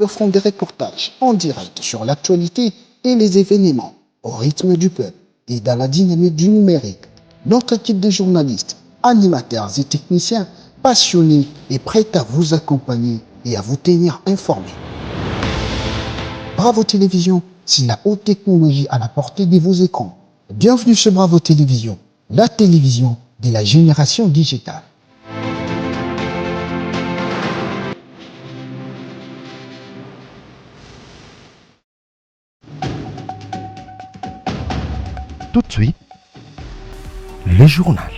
Offrons des reportages en direct sur l'actualité et les événements au rythme du peuple et dans la dynamique du numérique. Notre équipe de journalistes, animateurs et techniciens passionnés et prêts à vous accompagner et à vous tenir informés. Bravo Télévision, c'est la haute technologie à la portée de vos écrans. Bienvenue sur Bravo Télévision, la télévision de la génération digitale. Tout de suite, le journal.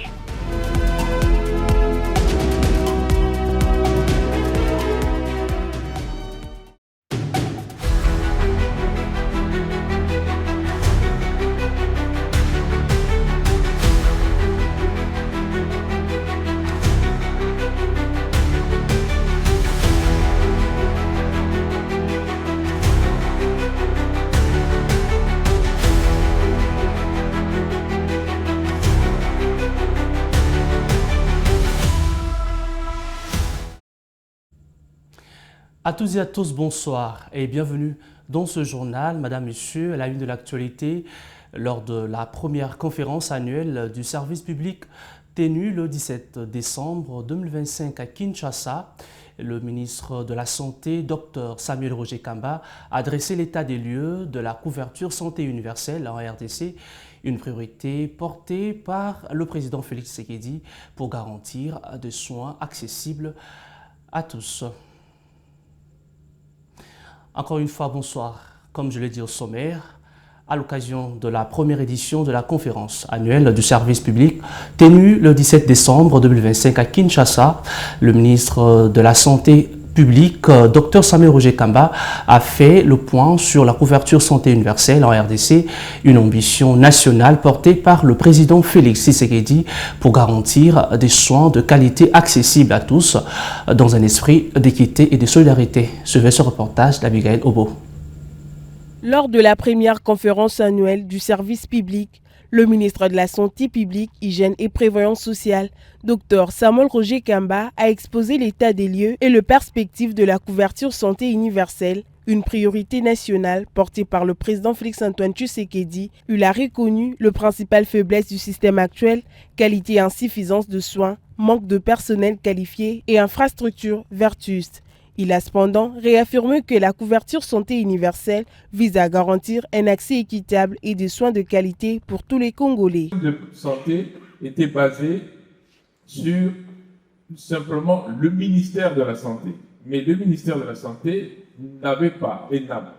À tous et à tous, bonsoir et bienvenue dans ce journal. Madame, Monsieur, à la une de l'actualité, lors de la première conférence annuelle du service public tenue le 17 décembre 2025 à Kinshasa, le ministre de la Santé, Dr Samuel Roger Kamba, a dressé l'état des lieux de la couverture santé universelle en RDC, une priorité portée par le président Félix Tshisekedi pour garantir des soins accessibles à tous. Encore une fois, bonsoir. Comme je l'ai dit au sommaire, à l'occasion de la première édition de la conférence annuelle du service public tenue le 17 décembre 2025 à Kinshasa, le ministre de la Santé publique, Dr Samuel Roger Kamba, a fait le point sur la couverture santé universelle en RDC, une ambition nationale portée par le président Félix Tshisekedi pour garantir des soins de qualité accessibles à tous dans un esprit d'équité et de solidarité. Suivez ce reportage d'Abigail Obo. Lors de la première conférence annuelle du service public, le ministre de la Santé publique, Hygiène et Prévoyance sociale, Dr Samuel Roger Kamba, a exposé l'état des lieux et le perspective de la couverture santé universelle, une priorité nationale portée par le président Félix-Antoine Tshisekedi. Il a reconnu le principal faiblesse du système actuel, qualité et insuffisance de soins, manque de personnel qualifié et infrastructures vertustes. Il a cependant réaffirmé que la couverture santé universelle vise à garantir un accès équitable et des soins de qualité pour tous les Congolais. Le système de santé était basé sur simplement le ministère de la Santé. Mais le ministère de la Santé n'avait pas, et n'a,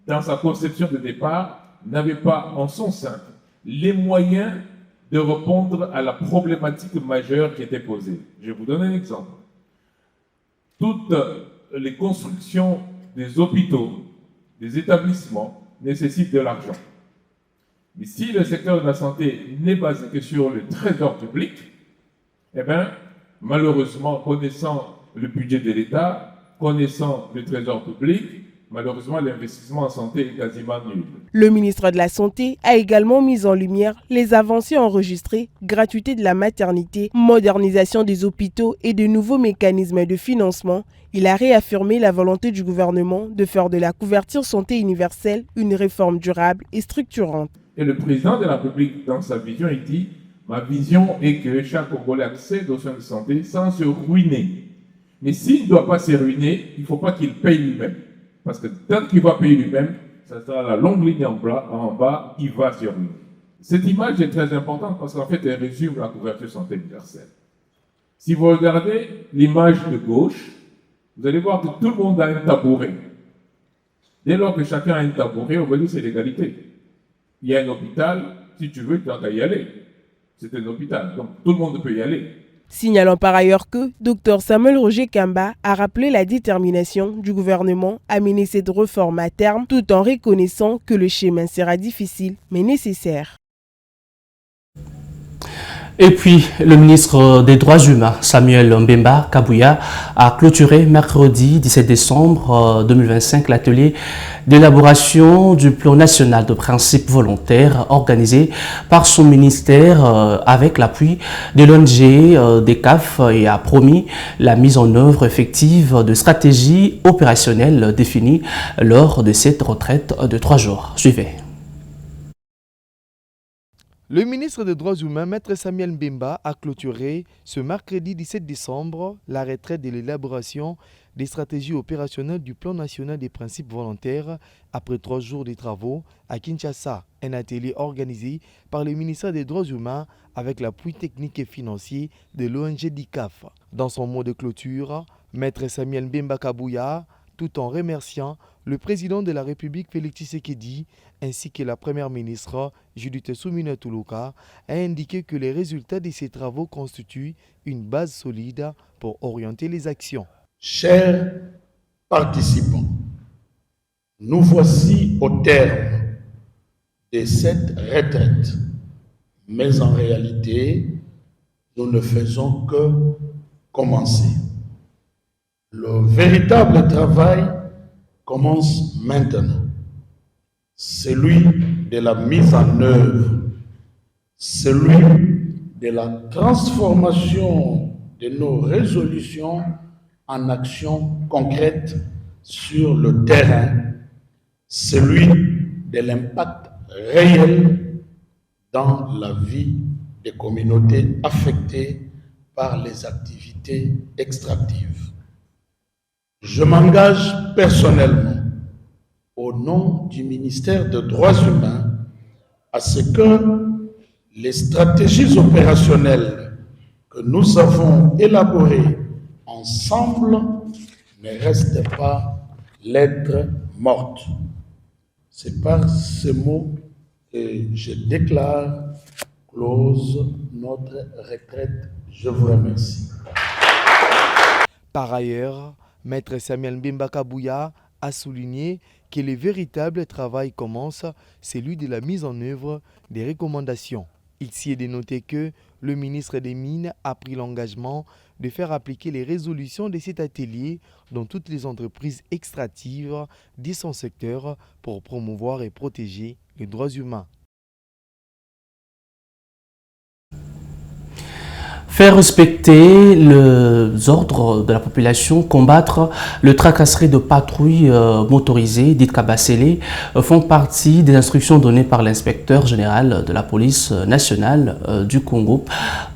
dans sa conception de départ, n'avait pas en son sein les moyens de répondre à la problématique majeure qui était posée. Je vais vous donner un exemple. Toutes les constructions des hôpitaux, des établissements nécessitent de l'argent. Mais si le secteur de la santé n'est basé que sur le trésor public, eh bien, malheureusement, connaissant le budget de l'État, connaissant le trésor public, malheureusement, l'investissement en santé est quasiment nul. Le ministre de la Santé a également mis en lumière les avancées enregistrées, gratuité de la maternité, modernisation des hôpitaux et de nouveaux mécanismes de financement. Il a réaffirmé la volonté du gouvernement de faire de la couverture santé universelle une réforme durable et structurante. Et le président de la République, dans sa vision, il dit « Ma vision est que chaque Congolais accède aux soins de santé sans se ruiner. Mais s'il ne doit pas se ruiner, il ne faut pas qu'il paye lui-même. Parce que tant qu'il va payer lui-même, ça sera la longue ligne en bas, il va se ruiner. » Cette image est très importante parce qu'en fait, elle résume la couverture santé universelle. Si vous regardez l'image de gauche, vous allez voir que tout le monde a un tabouret. Dès lors que chacun a un tabouret, on va dire que c'est l'égalité. Il y a un hôpital, si tu veux, tu n'as qu'à y aller. C'est un hôpital, donc tout le monde peut y aller. Signalant par ailleurs que Dr Samuel Roger Kamba a rappelé la détermination du gouvernement à mener cette réforme à terme tout en reconnaissant que le chemin sera difficile mais nécessaire. Et puis, le ministre des Droits humains, Samuel Mbemba Kabouya, a clôturé mercredi 17 décembre 2025 l'atelier d'élaboration du plan national de principes volontaires organisé par son ministère avec l'appui de l'ONG des CAF et a promis la mise en œuvre effective de stratégies opérationnelles définies lors de cette retraite de 3 jours. Suivez. Le ministre des Droits humains, Maître Samuel Mbemba, a clôturé ce mercredi 17 décembre la retraite de l'élaboration des stratégies opérationnelles du plan national des principes volontaires après 3 jours de travaux à Kinshasa, un atelier organisé par le ministère des Droits humains avec l'appui technique et financier de l'ONG DICAF. Dans son mot de clôture, Maître Samuel Mbemba Kabouya, tout en remerciant le président de la République Félix Tshisekedi ainsi que la première ministre Judith Suminwa Tuluka, a indiqué que les résultats de ces travaux constituent une base solide pour orienter les actions. Chers participants, nous voici au terme de cette retraite, mais en réalité, nous ne faisons que commencer. Le véritable travail commence maintenant. Celui de la mise en œuvre, celui de la transformation de nos résolutions en actions concrètes sur le terrain, celui de l'impact réel dans la vie des communautés affectées par les activités extractives. Je m'engage personnellement au nom du ministère des Droits humains à ce que les stratégies opérationnelles que nous avons élaborées ensemble ne restent pas lettre morte. C'est par ces mots que je déclare close notre retraite. Je vous remercie. Par ailleurs, Maître Samuel Mbemba Kabouya a souligné que le véritable travail commence, celui de la mise en œuvre des recommandations. Il s'y est dénoté que le ministre des Mines a pris l'engagement de faire appliquer les résolutions de cet atelier dans toutes les entreprises extractives de son secteur pour promouvoir et protéger les droits humains. Faire respecter les ordres de la population, combattre le tracasserie de patrouilles motorisées, dites Kabasélé, font partie des instructions données par l'inspecteur général de la police nationale du Congo.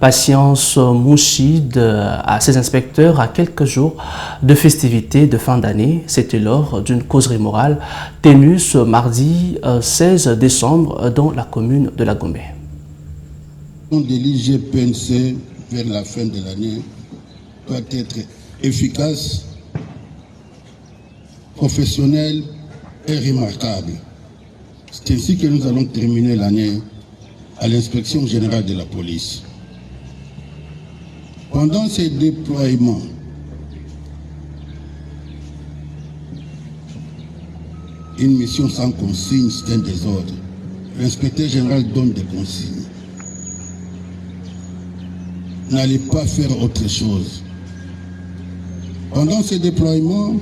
Patience Mouchid à ses inspecteurs à quelques jours de festivités de fin d'année. C'était lors d'une causerie morale tenue ce mardi 16 décembre dans la commune de La Gombe. De l'IGPNC vers la fin de l'année doit être efficace, professionnel et remarquable. C'est ainsi que nous allons terminer l'année à l'inspection générale de la police. Pendant ces déploiements, une mission sans consigne, c'est un désordre. L'inspecteur général donne des consignes. N'allez pas faire autre chose. Pendant ces déploiements,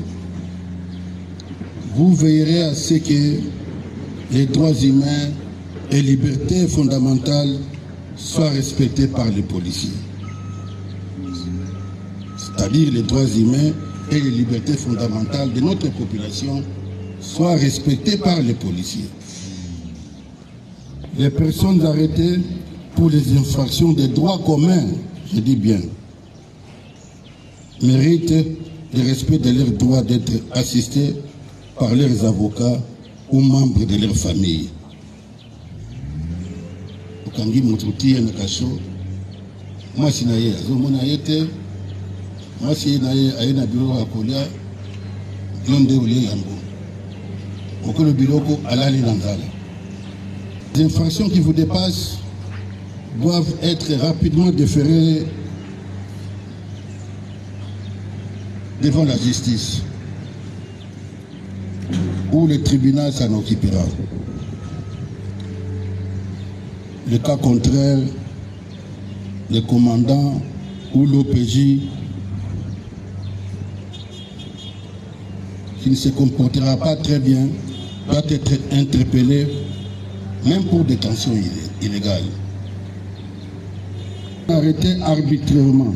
vous veillerez à ce que les droits humains et libertés fondamentales soient respectés par les policiers. C'est-à-dire les droits humains et les libertés fondamentales de notre population soient respectés par les policiers. Les personnes arrêtées pour les infractions des droits communs, je dis bien, méritent le respect de leur droit d'être assistés par leurs avocats ou membres de leur famille. Okangi mututi na kasho, mwasi na ye azomona yete, mwasi na ye ayena bureau akolia, yonde ule yango. Okolo biloko alali nanzala. Les infractions qui vous dépassent doivent être rapidement déférés devant la justice, où le tribunal s'en occupera. Le cas contraire, le commandant ou l'OPJ qui ne se comportera pas très bien doit être interpellé, même pour détention illégale. Arrêté arbitrairement.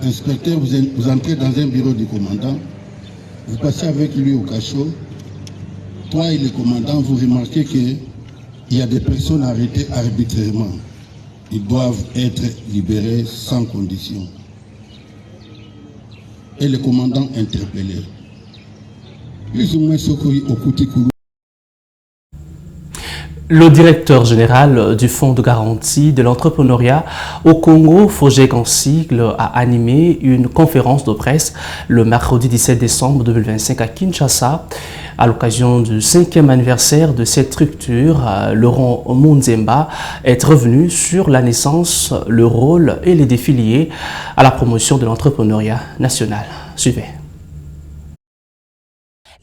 Inspecteur, vous entrez dans un bureau du commandant, vous passez avec lui au cachot. Toi et le commandant, vous remarquez qu'il y a des personnes arrêtées arbitrairement. Ils doivent être libérés sans condition. Et le commandant interpellé. Plus ou moins ce au Koutikoulou. Le directeur général du Fonds de garantie de l'entrepreneuriat au Congo, FOGEC en sigle, a animé une conférence de presse le mercredi 17 décembre 2025 à Kinshasa. À l'occasion du 5e anniversaire de cette structure, Laurent Munzemba est revenu sur la naissance, le rôle et les défis liés à la promotion de l'entrepreneuriat national. Suivez.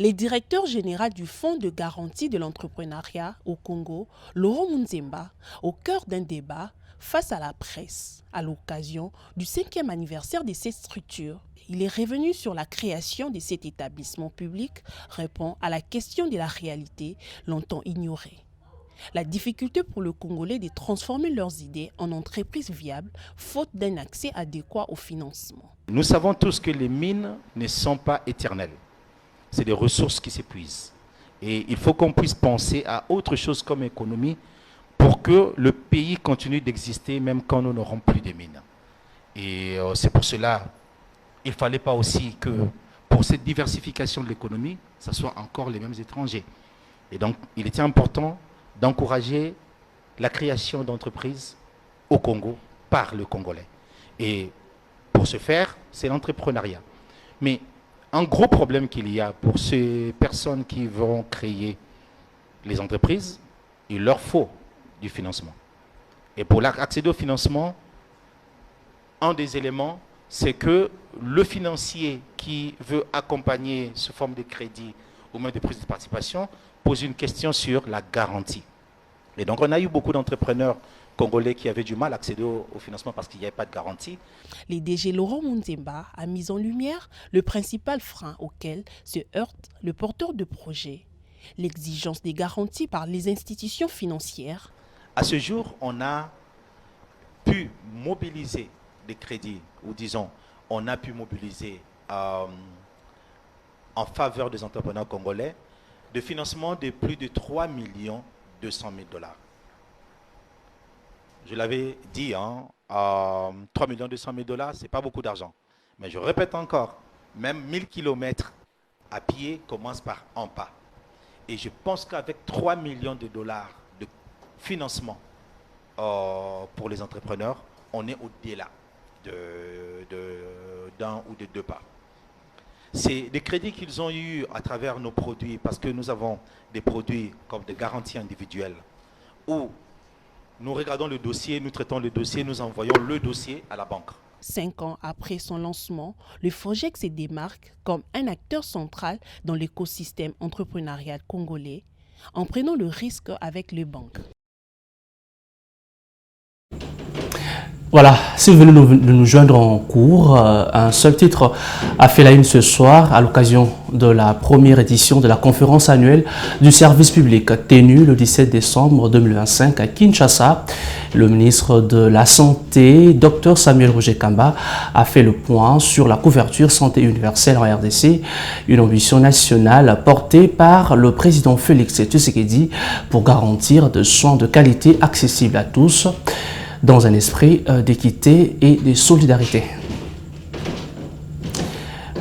Le directeur général du Fonds de garantie de l'entrepreneuriat au Congo, Laurent Munzemba, au cœur d'un débat face à la presse à l'occasion du 5e anniversaire de cette structure. Il est revenu sur la création de cet établissement public, répond à la question de la réalité longtemps ignorée. La difficulté pour le Congolais de transformer leurs idées en entreprises viables, faute d'un accès adéquat au financement. Nous savons tous que les mines ne sont pas éternelles. C'est des ressources qui s'épuisent. Et il faut qu'on puisse penser à autre chose comme économie pour que le pays continue d'exister même quand nous n'aurons plus de mines. Et c'est pour cela il ne fallait pas aussi que pour cette diversification de l'économie, ce soit encore les mêmes étrangers. Et donc, il était important d'encourager la création d'entreprises au Congo par le Congolais. Et pour ce faire, c'est l'entrepreneuriat. Mais un gros problème qu'il y a pour ces personnes qui vont créer les entreprises, il leur faut du financement. Et pour accéder au financement, un des éléments, c'est que le financier qui veut accompagner sous forme de crédit ou même de prise de participation pose une question sur la garantie. Et donc on a eu beaucoup d'entrepreneurs congolais qui avaient du mal à accéder au financement parce qu'il n'y avait pas de garantie. Le DG Laurent Munzemba a mis en lumière le principal frein auquel se heurte le porteur de projet, l'exigence des garanties par les institutions financières. À ce jour, on a pu mobiliser des crédits, ou disons, on a pu mobiliser en faveur des entrepreneurs congolais de financement de plus de 3 200 000 $. Je l'avais dit, 3 200 000 $, ce n'est pas beaucoup d'argent. Mais je répète encore, même 1000 km à pied commence par un pas. Et je pense qu'avec 3 millions de dollars de financement pour les entrepreneurs, on est au-delà d'un ou de deux pas. C'est des crédits qu'ils ont eu à travers nos produits, parce que nous avons des produits comme des garanties individuelles, où nous regardons le dossier, nous traitons le dossier, nous envoyons le dossier à la banque. 5 ans après son lancement, le FOGEC se démarque comme un acteur central dans l'écosystème entrepreneurial congolais, en prenant le risque avec les banques. Voilà, si vous venez de nous joindre en cours, un seul titre a fait la une ce soir à l'occasion de la première édition de la conférence annuelle du service public tenue le 17 décembre 2025 à Kinshasa. Le ministre de la Santé, Dr Samuel Roger Kamba, a fait le point sur la couverture santé universelle en RDC, une ambition nationale portée par le président Félix Tshisekedi pour garantir des soins de qualité accessibles à tous, dans un esprit d'équité et de solidarité.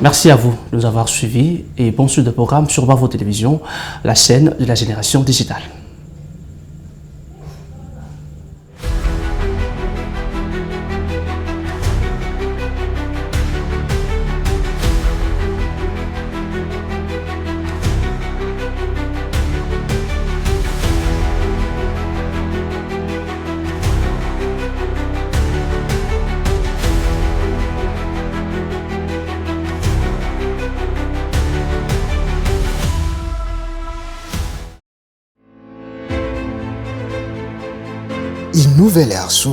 Merci à vous de nous avoir suivis et bon suite de programme sur Bravo Télévision, la chaîne de la génération digitale. une nouvelle ère s'ouvre.